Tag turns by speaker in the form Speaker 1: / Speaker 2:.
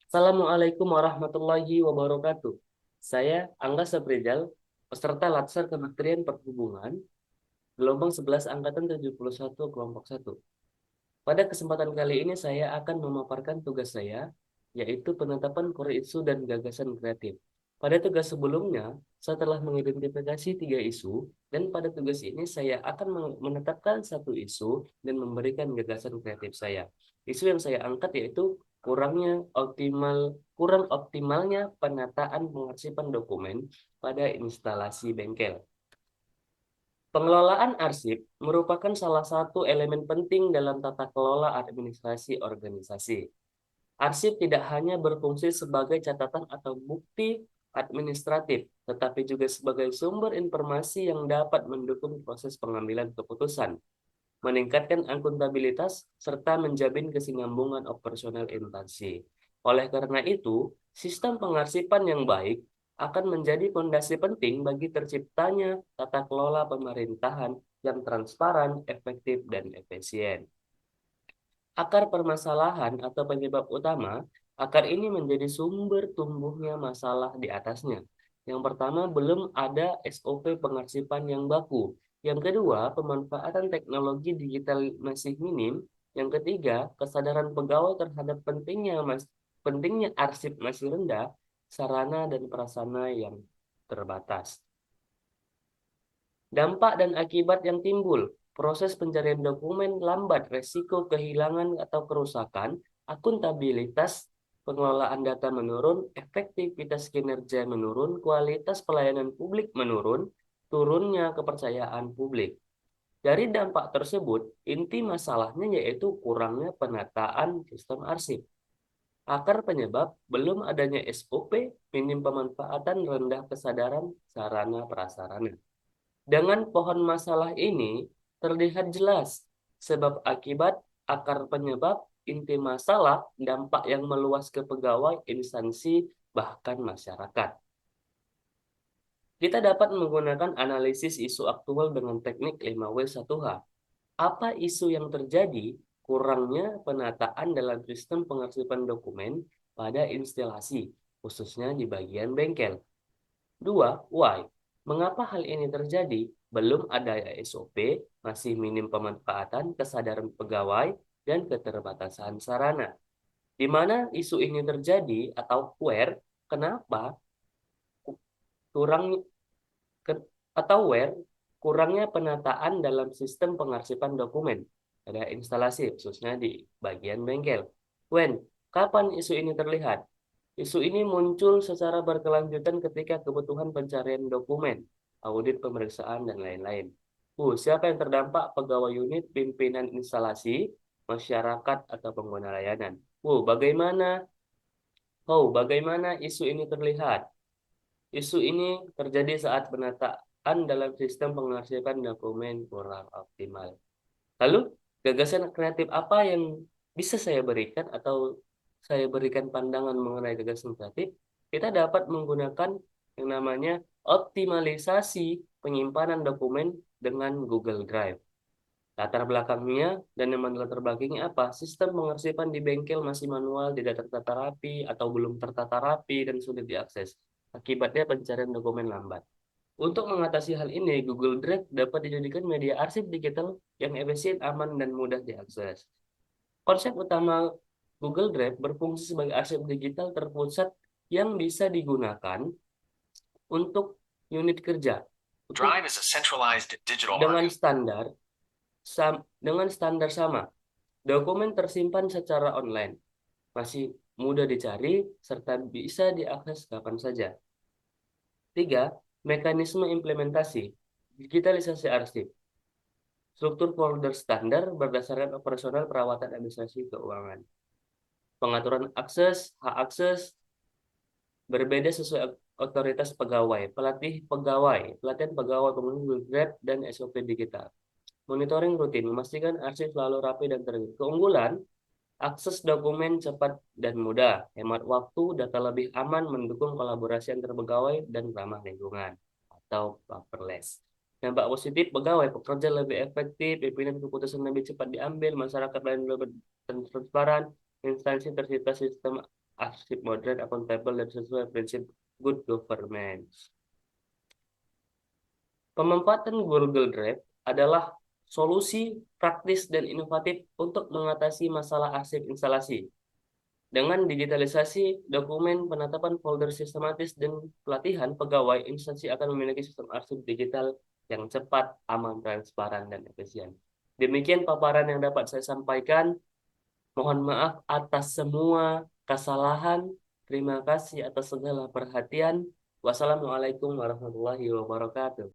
Speaker 1: Assalamualaikum warahmatullahi wabarakatuh. Saya Angga Saprijal, peserta Latsar Kementerian Perhubungan, gelombang 11 angkatan 71 kelompok 1. Pada kesempatan kali ini saya akan memaparkan tugas saya, yaitu penetapan core isu dan gagasan kreatif. Pada tugas sebelumnya, saya telah mengidentifikasi 3 isu, dan pada tugas ini saya akan menetapkan satu isu dan memberikan gagasan kreatif saya. Isu yang saya angkat yaitu kurang optimalnya penataan pengarsipan dokumen pada instalasi bengkel. Pengelolaan arsip merupakan salah satu elemen penting dalam tata kelola administrasi organisasi. Arsip tidak hanya berfungsi sebagai catatan atau bukti administratif, tetapi juga sebagai sumber informasi yang dapat mendukung proses pengambilan keputusan, meningkatkan akuntabilitas, serta menjamin kesinambungan operasional instansi. Oleh karena itu, sistem pengarsipan yang baik akan menjadi fondasi penting bagi terciptanya tata kelola pemerintahan yang transparan, efektif, dan efisien. Akar permasalahan atau penyebab utama, akar ini menjadi sumber tumbuhnya masalah di atasnya. Yang pertama, belum ada SOP pengarsipan yang baku. Yang kedua, pemanfaatan teknologi digital masih minim. Yang ketiga, kesadaran pegawai terhadap pentingnya arsip masih rendah, sarana dan prasarana yang terbatas. Dampak dan akibat yang timbul, proses pencarian dokumen lambat, resiko kehilangan atau kerusakan, akuntabilitas pengelolaan data menurun, efektivitas kinerja menurun, kualitas pelayanan publik menurun, turunnya kepercayaan publik. Dari dampak tersebut, inti masalahnya yaitu kurangnya penataan sistem arsip. Akar penyebab belum adanya SOP, minim pemanfaatan, rendah kesadaran sarana prasarana. Dengan pohon masalah ini terlihat jelas sebab akibat, akar penyebab, inti masalah, dampak yang meluas ke pegawai, instansi, bahkan masyarakat. Kita dapat menggunakan analisis isu aktual dengan teknik 5W1H. Apa isu yang terjadi? Kurangnya penataan dalam sistem pengarsipan dokumen pada instalasi, khususnya di bagian bengkel. Dua, why? Mengapa hal ini terjadi? Belum ada SOP, masih minim pemanfaatan, kesadaran pegawai, dan keterbatasan sarana. Di mana isu ini terjadi atau where, kenapa kurang ke- atau where kurangnya penataan dalam sistem pengarsipan dokumen pada instalasi, khususnya di bagian bengkel. When, kapan isu ini terlihat? Isu ini muncul secara berkelanjutan ketika kebutuhan pencarian dokumen, audit pemeriksaan, dan lain-lain. Siapa yang terdampak? Pegawai unit, pimpinan instalasi, masyarakat, atau pengguna layanan. Bagaimana isu ini terlihat? Isu ini terjadi saat penataan dalam sistem pengarsipan dokumen kurang optimal. Lalu, gagasan kreatif apa yang bisa saya berikan atau saya berikan pandangan mengenai gagasan kreatif? Kita dapat menggunakan yang namanya optimalisasi penyimpanan dokumen dengan Google Drive. Latar belakangnya dan yang latar belakangnya apa? Sistem pengarsipan di bengkel masih manual, tidak tertata rapi atau belum tertata rapi dan sulit diakses. Akibatnya pencarian dokumen lambat. Untuk mengatasi hal ini, Google Drive dapat dijadikan media arsip digital yang efisien, aman, dan mudah diakses. Konsep utama Google Drive berfungsi sebagai arsip digital terpusat yang bisa digunakan untuk unit kerja. Drive is a centralized digital dengan standar sama. Dokumen tersimpan secara online, masih mudah dicari, serta bisa diakses kapan saja. Tiga, mekanisme implementasi, digitalisasi arsip. Struktur folder standar berdasarkan operasional perawatan administrasi keuangan. Pengaturan akses, hak akses, berbeda sesuai otoritas pegawai. Pelatihan pegawai penggunaan Google Drive dan SOP digital. Monitoring rutin, memastikan arsip selalu rapi dan terlihat. Keunggulan, akses dokumen cepat dan mudah, hemat waktu, data lebih aman, mendukung kolaborasi antar pegawai, dan ramah lingkungan atau paperless. Dampak positif, pegawai pekerja lebih efektif, pimpinan keputusan lebih cepat diambil, masyarakat lain lebih transparan, instansi tercipta sistem arsip modern, akuntabel, dan sesuai prinsip good governance. Pemanfaatan Google Drive adalah solusi praktis dan inovatif untuk mengatasi masalah arsip instalasi. Dengan digitalisasi dokumen, penetapan folder sistematis, dan pelatihan pegawai, instansi akan memiliki sistem arsip digital yang cepat, aman, transparan, dan efisien. Demikian paparan yang dapat saya sampaikan. Mohon maaf atas semua kesalahan. Terima kasih atas segala perhatian. Wassalamualaikum warahmatullahi wabarakatuh.